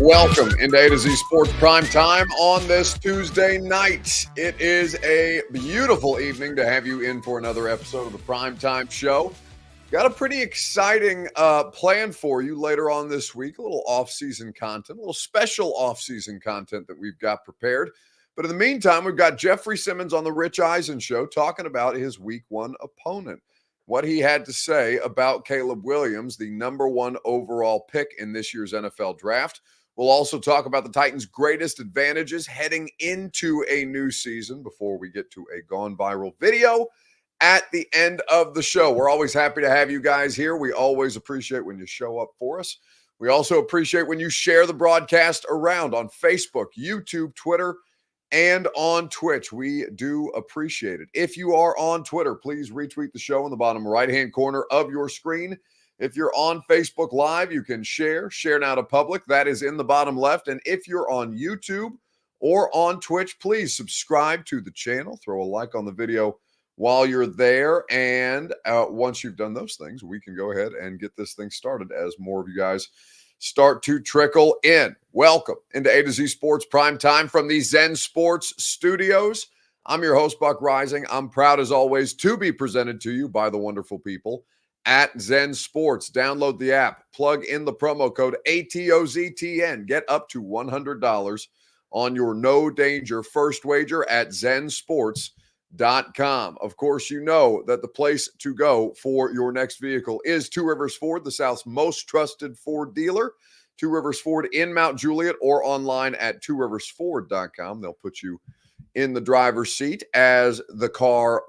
Welcome into A to Z Sports Prime Time on this Tuesday night. It is a beautiful evening to have you in for another episode of the Prime Time Show. Got a pretty exciting plan for you later on this week. A little off-season content, a little special off-season content that we've got prepared. But in the meantime, we've got Jeffery Simmons on the Rich Eisen Show talking about his Week 1 opponent. What he had to say about Caleb Williams, the number 1 overall pick in this year's NFL Draft. We'll also talk about the Titans' greatest advantages heading into a new season before we get to a gone viral video at the end of the show. We're always happy to have you guys here. We always appreciate when you show up for us. We also appreciate when you share the broadcast around on Facebook, YouTube, Twitter, and on Twitch. We do appreciate it. If you are on Twitter, please retweet the show in the bottom right-hand corner of your screen. If you're on Facebook Live, you can share now to public. That is in the bottom left. And if you're on YouTube or on Twitch, please subscribe to the channel. Throw a like on the video while you're there. And once you've done those things, we can go ahead and get this thing started as more of you guys start to trickle in. Welcome into A to Z Sports Prime Time from the Zen Sports Studios. I'm your host, Buck Rising. I'm proud, as always, to be presented to you by the wonderful people at Zen Sports. Download the app, plug in the promo code ATOZTN, get up to $100 on your no danger first wager at zensports.com. Of course, you know that the place to go for your next vehicle is Two Rivers Ford, the South's most trusted Ford dealer. Two Rivers Ford in Mount Juliet or online at tworiversford.com. They'll put you in the driver's seat as the car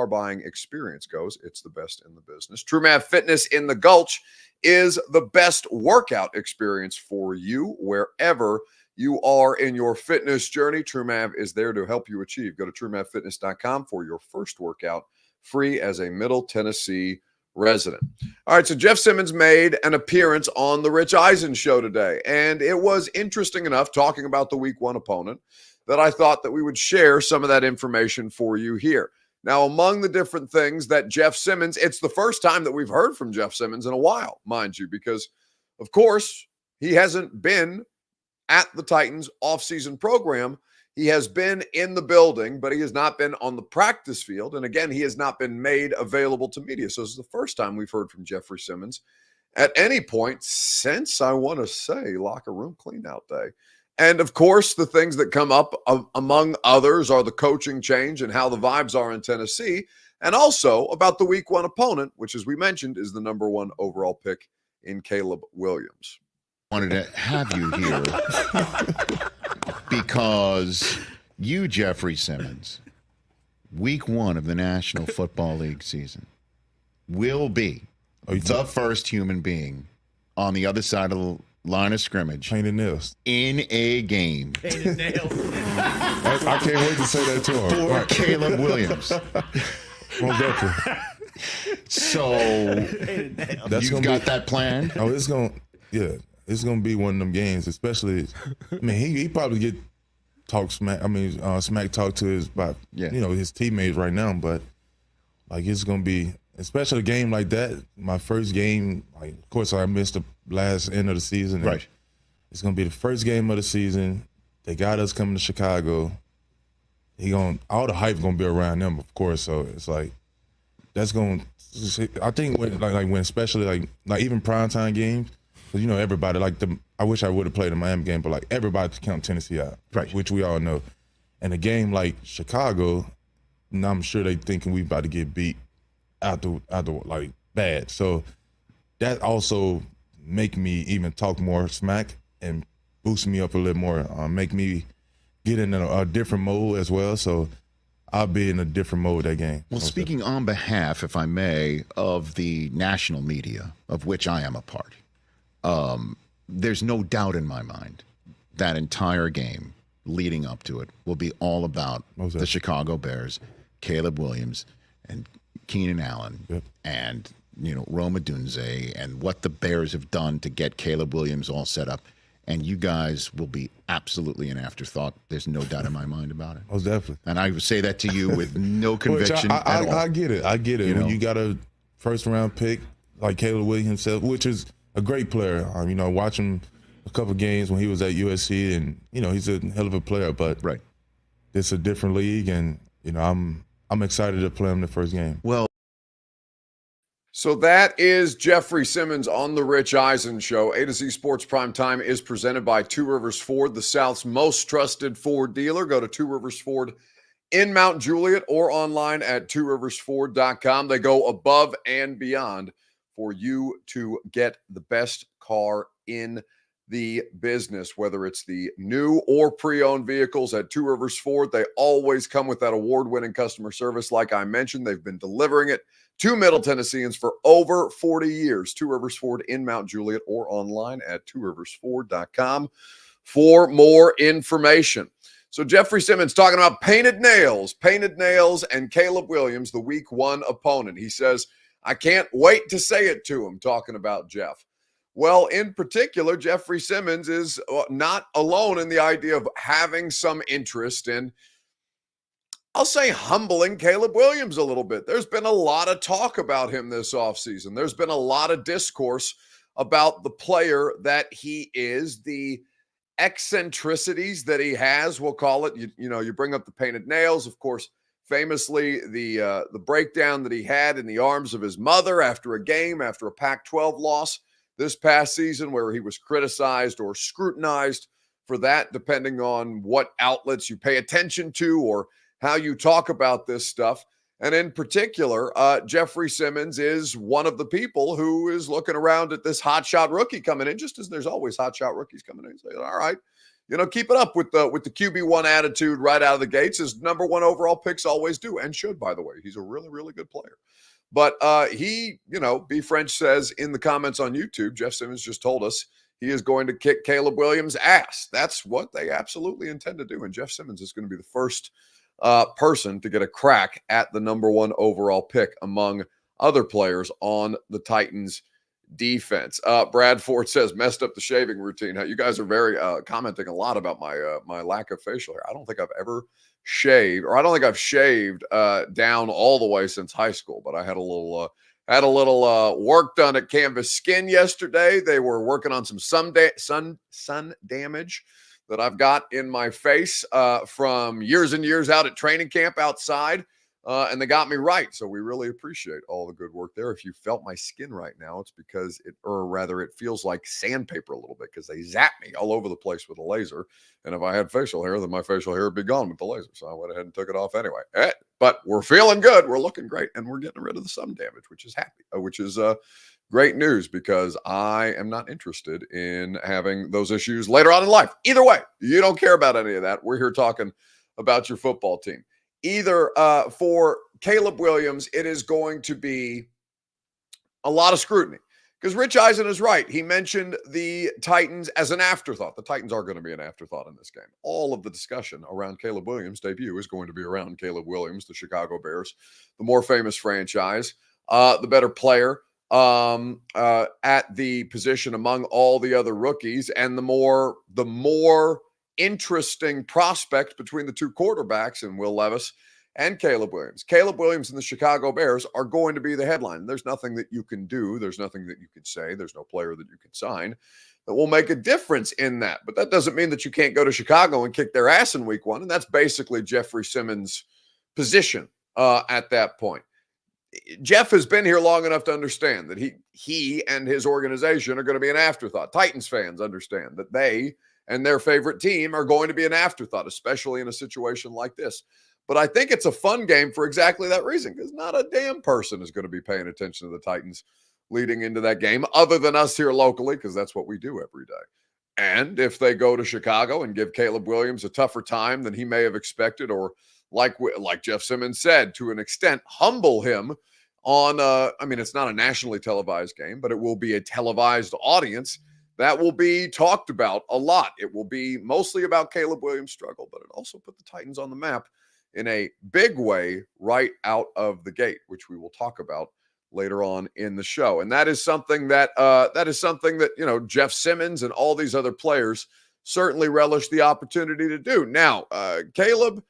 buying experience goes. It's the best in the business. TrueMath Fitness in the Gulch is the best workout experience for you wherever you are in your fitness journey. TrueMath is there to help you achieve. Go to TrueMathFitness.com for your first workout free as a Middle Tennessee resident. All right, so Jeff Simmons made an appearance on the Rich Eisen Show today, and it was interesting enough talking about the Week 1 opponent that I thought that we would share some of that information for you here. Now, among the different things that Jeff Simmons, it's the first time that we've heard from Jeff Simmons in a while, mind you, because, of course, he hasn't been at the Titans offseason program. He has been in the building, but he has not been on the practice field. And again, he has not been made available to media. So this is the first time we've heard from Jeffery Simmons at any point since, I want to say, locker room cleanout day. And, of course, the things that come up, among others, are the coaching change and how the vibes are in Tennessee, and also about the Week 1 opponent, which, as we mentioned, is the number 1 overall pick in Caleb Williams. Wanted to have you here because you, Jeffery Simmons, Week 1 of the National Football League season, will be the first human being on the other side of the line of scrimmage Painted nails in a game. Painted nails. I can't wait to say that to him. For Caleb Williams. Most definitely. So That's you've got that plan? Oh, it's gonna be one of them games. Especially, I mean, he probably get smack talk to his his teammates right now. But like, it's gonna be, especially a game like that. My first game, like, of course, I missed the last end of the season. Right. It's gonna be the first game of the season. They got us coming to Chicago. All the hype gonna be around them, of course. So it's like, that's going. I think when especially like even primetime games, because everybody I wish I would have played the Miami game, but like everybody count Tennessee out, right? Which we all know. And a game like Chicago, and I'm sure they thinking we about to get beat out the like bad. So that also make me even talk more smack and boost me up a little more, make me get in a different mode as well. So I'll be in a different mode that game. Well, speaking on behalf, if I may, of the national media, of which I am a part, there's no doubt in my mind that entire game leading up to it will be all about the Chicago Bears, Caleb Williams, and Keenan Allen, and Rome Odunze, and what the Bears have done to get Caleb Williams all set up. And you guys will be absolutely an afterthought. There's no doubt in my mind about it. Most definitely. And I would say that to you with no conviction at all. I get it. When you got a first-round pick like Caleb Williams himself, which is a great player. Watch him a couple games when he was at USC, and he's a hell of a player. But Right. it's a different league, and I'm excited to play him the first game. Well, So that is Jeffery Simmons on the Rich Eisen Show. A to Z Sports Prime Time is presented by Two Rivers Ford, the South's most trusted Ford dealer. Go to Two Rivers Ford in Mount Juliet or online at tworiversford.com. They go above and beyond for you to get the best car in the business, whether it's the new or pre-owned vehicles at Two Rivers Ford. They always come with that award-winning customer service. Like I mentioned, they've been delivering it to Middle Tennesseans for over 40 years. Two Rivers Ford in Mount Juliet or online at tworiversford.com for more information. So Jeffery Simmons talking about painted nails and Caleb Williams, the week one opponent. He says, I can't wait to say it to him, talking about Jeff. Well, in particular, Jeffery Simmons is not alone in the idea of having some interest in, I'll say, humbling Caleb Williams a little bit. There's been a lot of talk about him this offseason. There's been a lot of discourse about the player that he is, the eccentricities that he has, we'll call it. You bring up the painted nails, of course, famously the breakdown that he had in the arms of his mother after a game, after a Pac-12 loss this past season, where he was criticized or scrutinized for that, depending on what outlets you pay attention to or how you talk about this stuff. And in particular, Jeffery Simmons is one of the people who is looking around at this hotshot rookie coming in, just as there's always hotshot rookies coming in. Saying, all right, keep it up with the QB1 attitude right out of the gates, as number one overall picks always do, and should, by the way. He's a really, really good player. But he, B. French says in the comments on YouTube, Jeff Simmons just told us he is going to kick Caleb Williams' ass. That's what they absolutely intend to do. And Jeff Simmons is going to be the first person to get a crack at the number one overall pick among other players on the Titans defense. Brad Ford says, messed up the shaving routine. You guys are very commenting a lot about my lack of facial hair. I don't think I've ever shaved, or I don't think I've shaved down all the way since high school, but I had a little work done at Canvas Skin yesterday. They were working on some sun damage that I've got in my face from years and years out at training camp outside, and they got me right. So we really appreciate all the good work there. If you felt my skin right now, it's because it feels like sandpaper a little bit, because they zap me all over the place with a laser. And if I had facial hair, then my facial hair would be gone with the laser. So I went ahead and took it off anyway. But we're feeling good. We're looking great, and we're getting rid of the sun damage, which is great news, because I am not interested in having those issues later on in life. Either way, you don't care about any of that. We're here talking about your football team. Either for Caleb Williams, it is going to be a lot of scrutiny, because Rich Eisen is right. He mentioned the Titans as an afterthought. The Titans are going to be an afterthought in this game. All of the discussion around Caleb Williams' debut is going to be around Caleb Williams, the Chicago Bears, the more famous franchise, the better player at the position among all the other rookies, and the more interesting prospect between the two quarterbacks in Will Levis and Caleb Williams. Caleb Williams and the Chicago Bears are going to be the headline. There's nothing that you can do. There's nothing that you can say. There's no player that you can sign that will make a difference in that. But that doesn't mean that you can't go to Chicago and kick their ass in week one. And that's basically Jeffery Simmons' position at that point. Jeff has been here long enough to understand that he and his organization are going to be an afterthought. Titans fans understand that they and their favorite team are going to be an afterthought, especially in a situation like this. But I think it's a fun game for exactly that reason, because not a damn person is going to be paying attention to the Titans leading into that game, other than us here locally, because that's what we do every day. And if they go to Chicago and give Caleb Williams a tougher time than he may have expected, or like Jeff Simmons said, to an extent, humble him on, it's not a nationally televised game, but it will be a televised audience. That will be talked about a lot. It will be mostly about Caleb Williams' struggle, but it also put the Titans on the map in a big way right out of the gate, which we will talk about later on in the show. And that is something that Jeff Simmons and all these other players certainly relish the opportunity to do. Now, Caleb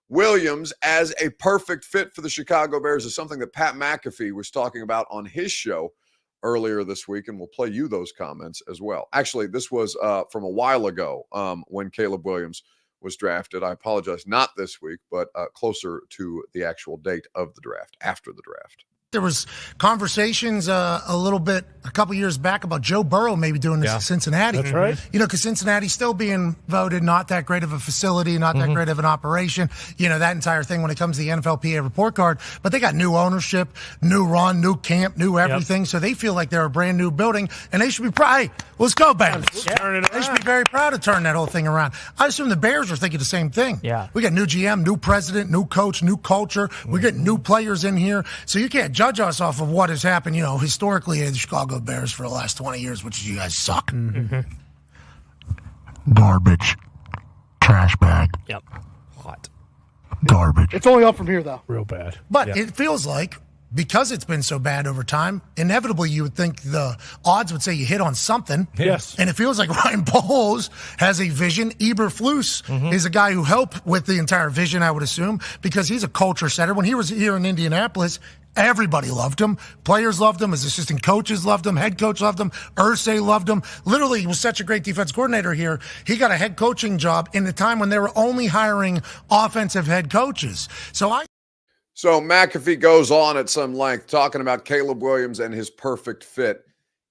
Williams as a perfect fit for the Chicago Bears is something that Pat McAfee was talking about on his show earlier this week, and we'll play you those comments as well. Actually, this was from a while ago when Caleb Williams was drafted. I apologize, not this week, but closer to the actual date of the draft, after the draft. There was conversations a couple years back about Joe Burrow maybe doing this in Cincinnati. That's right. Because Cincinnati's still being voted not that great of a facility, not that great of an operation. That entire thing when it comes to the NFLPA report card. But they got new ownership, new run, new camp, new everything. So they feel like they're a brand new building, and they should be proud. Hey, let's go, Bengals. They should be very proud to turn that whole thing around. I assume the Bears are thinking the same thing. Yeah. We got new GM, new president, new coach, new culture. We're getting new players in here. So you can't judge us off of what has happened, historically in the Chicago Bears for the last 20 years, which is you guys suck. Garbage. Trash bag. Yep. Hot. Garbage. It's only up from here, though. Real bad. But it feels like, because it's been so bad over time, inevitably you would think the odds would say you hit on something. Yes. And it feels like Ryan Poles has a vision. Eberflus is a guy who helped with the entire vision, I would assume, because he's a culture setter. When he was here in Indianapolis, everybody loved him. Players loved him. His assistant coaches loved him. Head coach loved him. Irsay loved him. Literally, he was such a great defense coordinator here. He got a head coaching job in a time when they were only hiring offensive head coaches. So McAfee goes on at some length talking about Caleb Williams and his perfect fit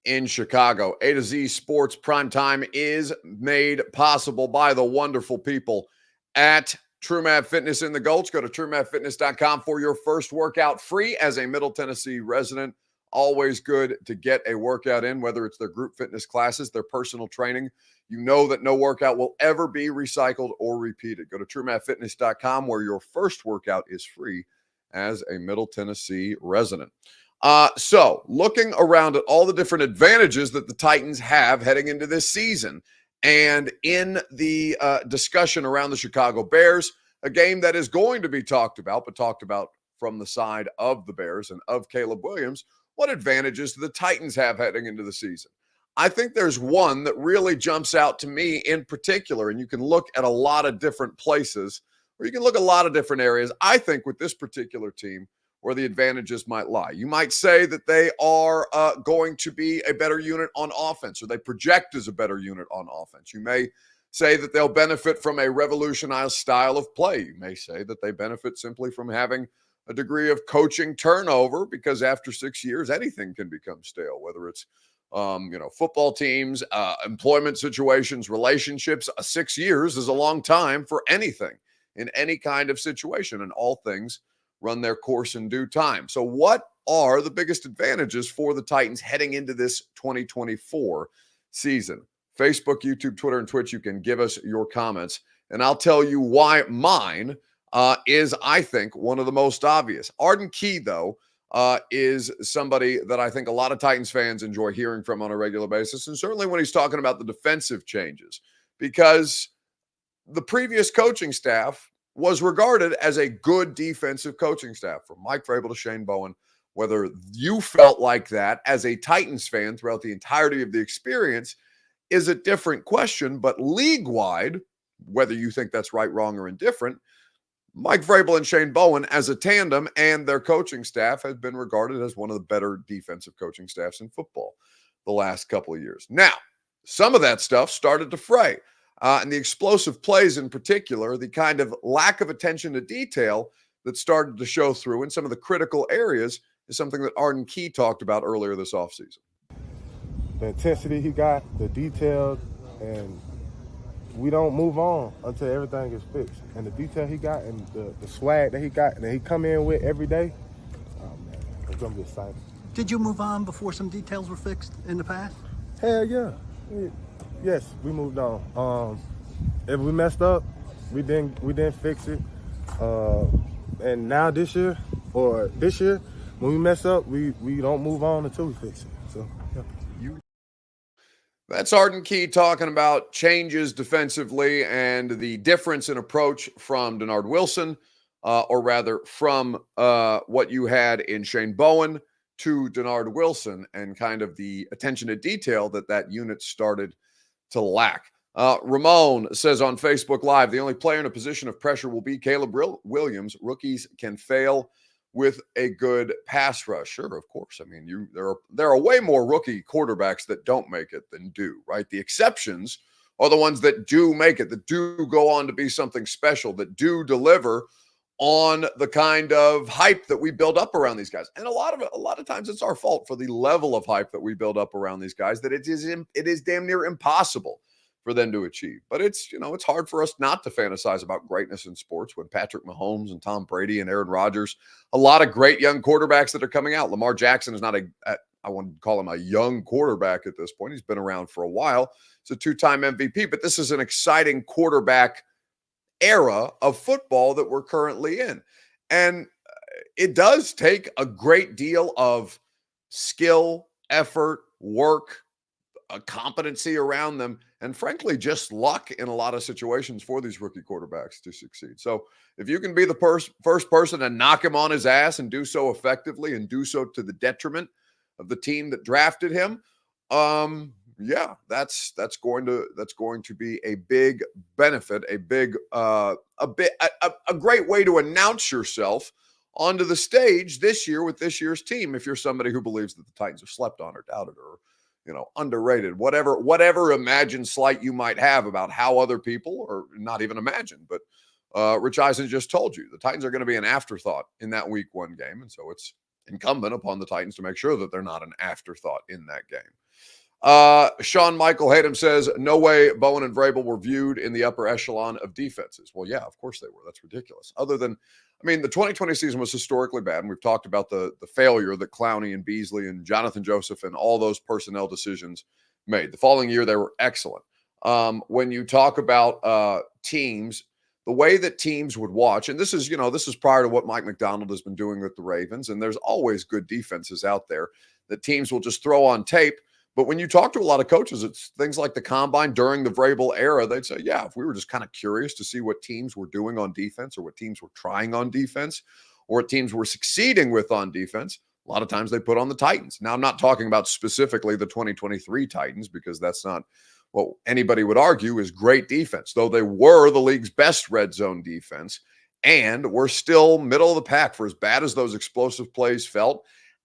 in Chicago. A to Z Sports Primetime is made possible by the wonderful people at TrueMav Fitness in the Gulch. Go to TrueMavFitness.com for your first workout free as a Middle Tennessee resident. Always good to get a workout in, whether it's their group fitness classes, their personal training. You know that no workout will ever be recycled or repeated. Go to TrueMavFitness.com where your first workout is free as a Middle Tennessee resident. So looking around at all the different advantages that the Titans have heading into this season, and in the discussion around the Chicago Bears, a game that is going to be talked about, but talked about from the side of the Bears and of Caleb Williams, what advantages do the Titans have heading into the season? I think there's one that really jumps out to me in particular, and you can look at a lot of different places, or you can look at a lot of different areas. I think with this particular team, where the advantages might lie. You might say that they are going to be a better unit on offense, or they project as a better unit on offense. You may say that they'll benefit from a revolutionized style of play. You may say that they benefit simply from having a degree of coaching turnover, because after 6 years, anything can become stale, whether it's football teams, employment situations, relationships. 6 years is a long time for anything in any kind of situation, and all things run their course in due time. So what are the biggest advantages for the Titans heading into this 2024 season? Facebook, YouTube, Twitter, and Twitch, you can give us your comments, and I'll tell you why mine is, I think, one of the most obvious. Arden Key, though, is somebody that I think a lot of Titans fans enjoy hearing from on a regular basis, and certainly when he's talking about the defensive changes, because the previous coaching staff was regarded as a good defensive coaching staff, from Mike Vrabel to Shane Bowen. Whether you felt like that as a Titans fan throughout the entirety of the experience is a different question, but league-wide, whether you think that's right, wrong, or indifferent, Mike Vrabel and Shane Bowen as a tandem and their coaching staff has been regarded as one of the better defensive coaching staffs in football the last couple of years. Now, some of that stuff started to fray. And the explosive plays in particular, the kind of lack of attention to detail that started to show through in some of the critical areas is something that Arden Key talked about earlier this offseason. The intensity he got, the detail, and we don't move on until everything is fixed. And the detail he got and the swag that he got and that he come in with every day, oh man, it's going to be exciting. Did you move on before some details were fixed in the past? Hell yeah. Yes, we moved on. If we messed up, we didn't fix it. And now this year, when we mess up, we don't move on until we fix it. So yeah. That's Arden Key talking about changes defensively and the difference in approach from Denard Wilson, or rather from what you had in Shane Bowen to Denard Wilson, and kind of the attention to detail that unit started to lack. Ramon says on Facebook Live, the only player in a position of pressure will be Caleb Williams. Rookies can fail with a good pass rush. Sure, of course. I mean, there are way more rookie quarterbacks that don't make it than do, right? The exceptions are the ones that do make it, that do go on to be something special, that do deliver on the kind of hype that we build up around these guys. And a lot of times it's our fault for the level of hype that we build up around these guys, that it is damn near impossible for them to achieve. But it's hard for us not to fantasize about greatness in sports when Patrick Mahomes and Tom Brady and Aaron Rodgers, a lot of great young quarterbacks that are coming out. Lamar Jackson is not I wouldn't call him a young quarterback at this point. He's been around for a while. He's a 2-time MVP, but this is an exciting quarterback era of football that we're currently in. And it does take a great deal of skill, effort, work, a competency around them, and frankly, just luck in a lot of situations for these rookie quarterbacks to succeed. So if you can be the first person to knock him on his ass and do so effectively and do so to the detriment of the team that drafted him, that's going to be a big benefit, a great way to announce yourself onto the stage this year with this year's team. If you're somebody who believes that the Titans are slept on or doubted or underrated, whatever imagined slight you might have about how other people, or not even imagined, but Rich Eisen just told you the Titans are going to be an afterthought in that Week 1 game, and so it's incumbent upon the Titans to make sure that they're not an afterthought in that game. Sean Michael Hayden says, no way Bowen and Vrabel were viewed in the upper echelon of defenses. Well, yeah, of course they were. That's ridiculous. The 2020 season was historically bad, and we've talked about the failure that Clowney and Beasley and Jonathan Joseph and all those personnel decisions made. The following year, they were excellent. When you talk about teams, the way that teams would watch, and this is prior to what Mike McDonald has been doing with the Ravens, and there's always good defenses out there that teams will just throw on tape. But when you talk to a lot of coaches, it's things like the combine during the Vrabel era. They'd say, yeah, if we were just kind of curious to see what teams were doing on defense or what teams were trying on defense or what teams were succeeding with on defense, a lot of times they put on the Titans. Now, I'm not talking about specifically the 2023 Titans because that's not what anybody would argue is great defense, though they were the league's best red zone defense and were still middle of the pack for as bad as those explosive plays felt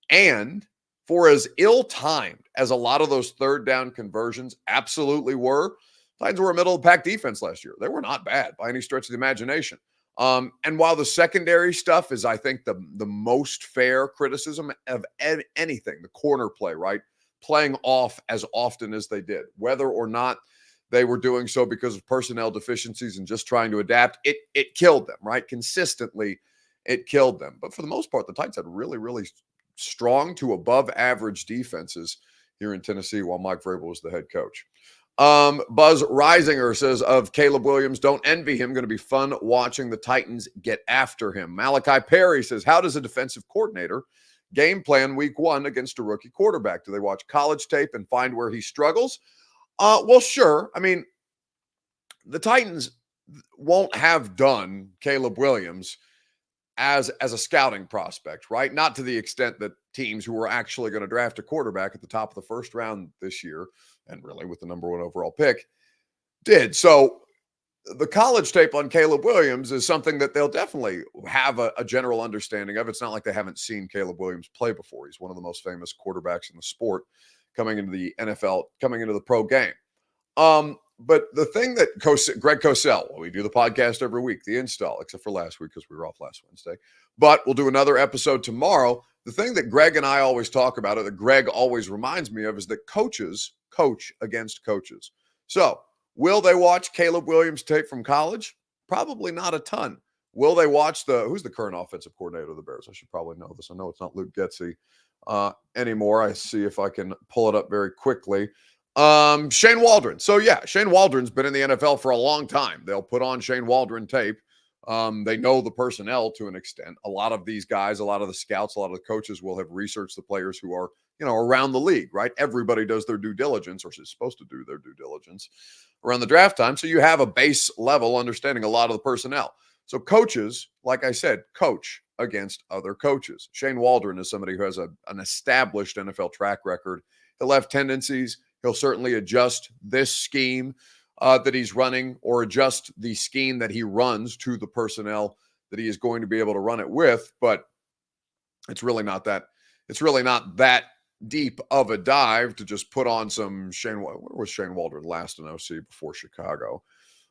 and for as ill-timed as a lot of those third down conversions absolutely were. Titans were a middle-of-the-pack defense last year. They were not bad by any stretch of the imagination. And while the secondary stuff is, I think, the most fair criticism of anything, the corner play, right? Playing off as often as they did, whether or not they were doing so because of personnel deficiencies and just trying to adapt, it killed them, right? Consistently, it killed them. But for the most part, the Titans had really, really strong to above average defenses here in Tennessee while Mike Vrabel was the head coach. Buzz Reisinger says of Caleb Williams, don't envy him. Going to be fun watching the Titans get after him. Malachi Perry says, how does a defensive coordinator game plan Week 1 against a rookie quarterback? Do they watch college tape and find where he struggles? Well, sure. I mean, the Titans won't have done Caleb Williams as a scouting prospect, right? Not to the extent that teams who were actually going to draft a quarterback at the top of the first round this year, and really with the number 1 overall pick, did. So the college tape on Caleb Williams is something that they'll definitely have a general understanding of. It's not like they haven't seen Caleb Williams play before. He's one of the most famous quarterbacks in the sport coming into the NFL, coming into the pro game. But the thing that Greg Cosell, we do the podcast every week, the install, except for last week because we were off last Wednesday. But we'll do another episode tomorrow. The thing that Greg and I always talk about, or that Greg always reminds me of, is that coaches coach against coaches. So will they watch Caleb Williams tape from college? Probably not a ton. Will they watch who's the current offensive coordinator of the Bears? I should probably know this. I know it's not Luke Getsy anymore. I see if I can pull it up very quickly. Shane Waldron. So yeah, Shane Waldron's been in the NFL for a long time. They'll put on Shane Waldron tape. They know the personnel to an extent. A lot of these guys, a lot of the scouts, a lot of the coaches will have researched the players who are, around the league, right? Everybody does their due diligence, or is supposed to do their due diligence around the draft time. So you have a base level understanding a lot of the personnel. So coaches, like I said, coach against other coaches. Shane Waldron is somebody who has an established NFL track record. He'll have tendencies. He'll certainly adjust this scheme that he's running, or adjust the scheme that he runs to the personnel that he is going to be able to run it with. But It's really not that deep of a dive to just put on some Shane. Where was Shane Waldron last in OC before Chicago?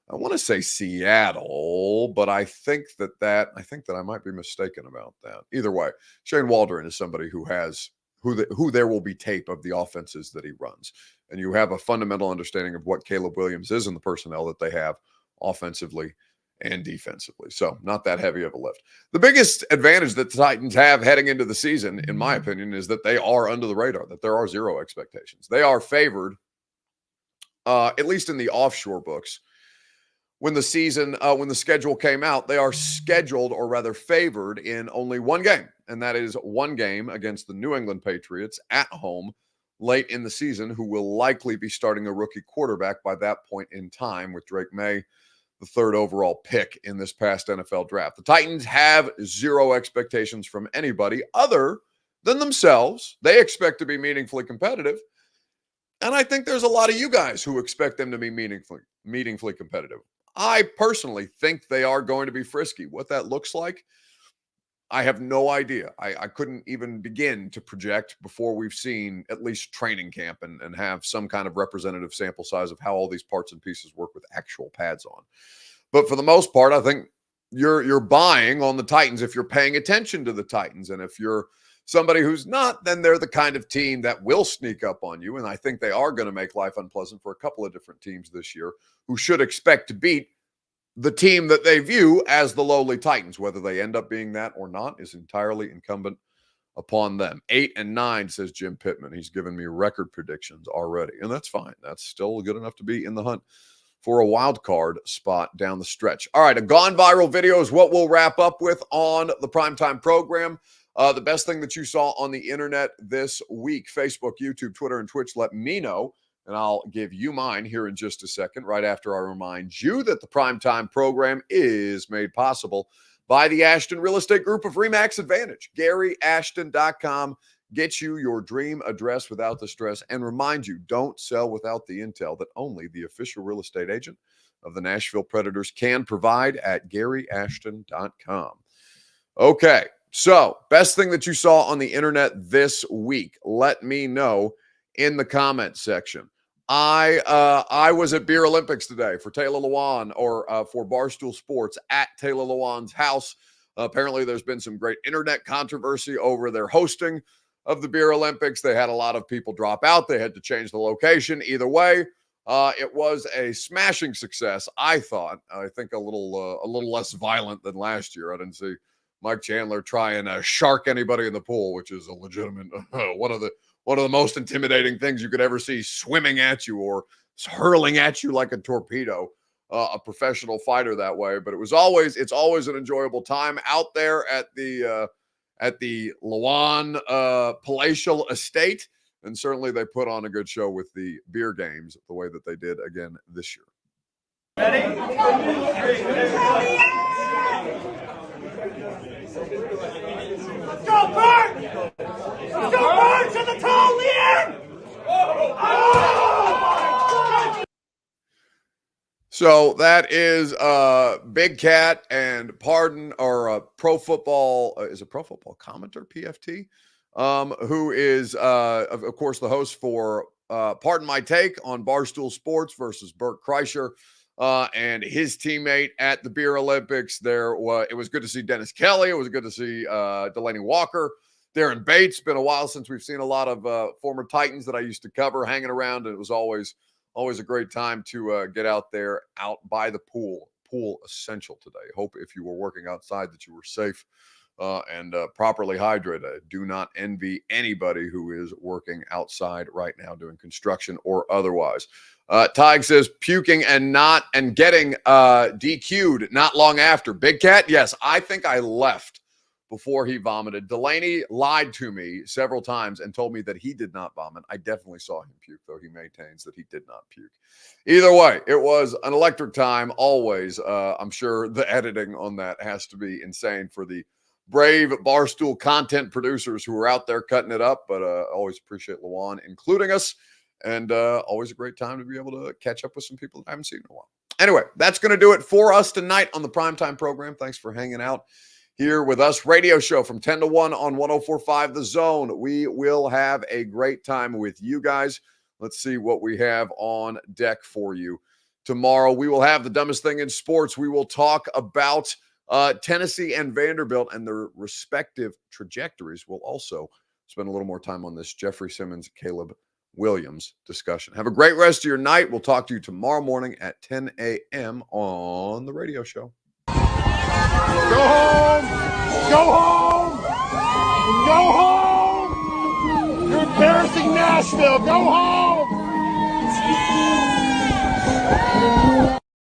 I want to say Seattle, but I think that I might be mistaken about that. Either way, Shane Waldron is somebody who has who there will be tape of the offenses that he runs, and you have a fundamental understanding of what Caleb Williams is and the personnel that they have offensively and defensively. So not that heavy of a lift. The biggest advantage that the Titans have heading into the season, in my opinion, is that they are under the radar, that there are zero expectations. They are favored, at least in the offshore books. When the schedule came out, they are scheduled, or rather favored, in only one game, and that is one game against the New England Patriots at home late in the season, who will likely be starting a rookie quarterback by that point in time, with Drake May the third overall pick in this past NFL draft. The Titans have zero expectations from anybody other than themselves. They expect to be meaningfully competitive, and I think there's a lot of you guys who expect them to be meaningfully competitive. I personally think they are going to be frisky. What that looks like, I have no idea. I couldn't even begin to project before we've seen at least training camp and have some kind of representative sample size of how all these parts and pieces work with actual pads on. But for the most part, I think you're buying on the Titans if you're paying attention to the Titans. And if you're somebody who's not, then they're the kind of team that will sneak up on you. And I think they are going to make life unpleasant for a couple of different teams this year who should expect to beat the team that they view as the lowly Titans. Whether they end up being that or not is entirely incumbent upon them. 8-9, says Jim Pittman. He's given me record predictions already, and that's fine. That's still good enough to be in the hunt for a wild card spot down the stretch. All right, a gone viral video is what we'll wrap up with on the primetime program. The best thing that you saw on the internet this week, Facebook, YouTube, Twitter, and Twitch, let me know, and I'll give you mine here in just a second, right after I remind you that the primetime program is made possible by the Ashton Real Estate Group of RE/MAX Advantage. GaryAshton.com gets you your dream address without the stress, and remind you, don't sell without the intel that only the official real estate agent of the Nashville Predators can provide at GaryAshton.com. Okay. So, best thing that you saw on the internet this week, let me know in the comments section. I was at Beer Olympics today for Taylor Lewan, or for Barstool Sports at Taylor Lewan's house. Apparently, there's been some great internet controversy over their hosting of the Beer Olympics. They had a lot of people drop out. They had to change the location. Either way, it was a smashing success, I thought. I think a little less violent than last year. I didn't see Mike Chandler try and shark anybody in the pool, which is a legitimate one of the most intimidating things you could ever see, swimming at you or hurling at you like a torpedo. A professional fighter that way, but it's always an enjoyable time out there at the Lewan palatial estate, and certainly they put on a good show with the beer games the way that they did again this year. Ready? Let's go, Bert! Let's go, Bert! To the toe, Leon! So that is Big Cat and Pro Football, is it Pro Football Commenter, PFT, who is, of course, the host for Pardon My Take on Barstool Sports versus Bert Kreischer. And his teammate at the Beer Olympics. It was good to see Dennis Kelly. It was good to see Delaney Walker, Darren Bates. Been a while since we've seen a lot of former Titans that I used to cover hanging around, and it was always a great time to get out there, out by the pool. Pool essential today. Hope if you were working outside that you were safe and properly hydrated. I do not envy anybody who is working outside right now doing construction or otherwise. Tig says puking and getting DQ'd not long after. Big Cat, yes, I think I left before he vomited. Delaney lied to me several times and told me that he did not vomit. I definitely saw him puke, though he maintains that he did not puke. Either way, it was an electric time always. I'm sure the editing on that has to be insane for the brave Barstool content producers who are out there cutting it up, but always appreciate Lewan including us, and always a great time to be able to catch up with some people that I haven't seen in a while. Anyway, that's going to do it for us tonight on the Primetime program. Thanks for hanging out here with us. Radio show from 10 to 1 on 104.5 The Zone. We will have a great time with you guys. Let's see what we have on deck for you. Tomorrow, we will have the dumbest thing in sports. We will talk about Tennessee and Vanderbilt and their respective trajectories. We'll also spend a little more time on this Jeffery Simmons, Caleb Williams discussion. Have a great rest of your night. We'll talk to you tomorrow morning at 10 a.m. on the radio show. Go home! Go home! Go home! You're embarrassing Nashville! Go home!